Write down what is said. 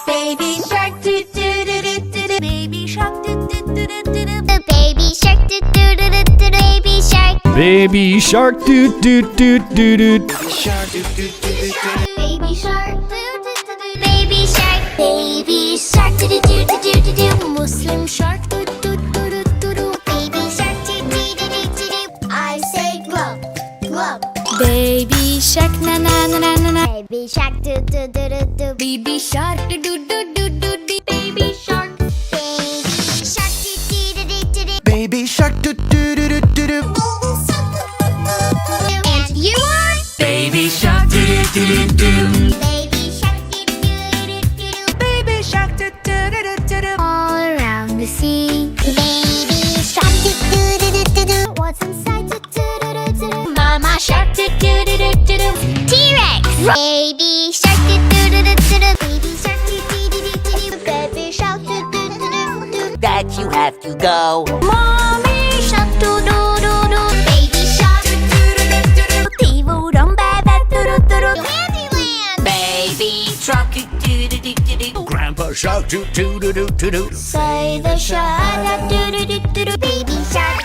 Baby shark doo doo doo doo doo doo. Baby shark doo doo doo doo doo doo. Baby shark doo doo doo doo doo. Baby shark. Baby shark doo doo doo doo doo. Baby shark doo doo doo doo doo. Baby shark doo doo doo doo. Baby shark. Baby shark doo doo doo doo doo doo. Muslim shark doo doo doo doo doo doo. Baby shark doo doo doo doo doo doo. I say glub glub. Baby shark na na na na na na. Baby shark doo doo doo doo doo. Baby shark doo doo doo doo doo doo. Baby shark. Baby shark doo doo doo doo doo doo. Baby shark doo doo doo doo doo doo. And you are Baby shark doo doo doo doo doo. Baby shark doo doo doo doo doo. Baby shark doo doo doo doo doo doo. All around the sea. Baby shark doo doo doo doo doo doo. What's inside doo doo doo doo doo doo. Mama shark doo doo doo doo doo doo. T-Rex. Baby shark doo doo doo doo doo doo. Baby shark doo doo doo doo doo doo. Baby shark doo doo doo doo doo. That you have to go. Mommy shark doo doo doo doo. Baby shark doo doo doo doo doo. Tiburon bebe doo doo doo doo. Candyland. Baby shark doo doo doo doo doo. Grandpa shark doo doo doo doo doo doo. Say the shark doo doo doo doo doo. Baby shark.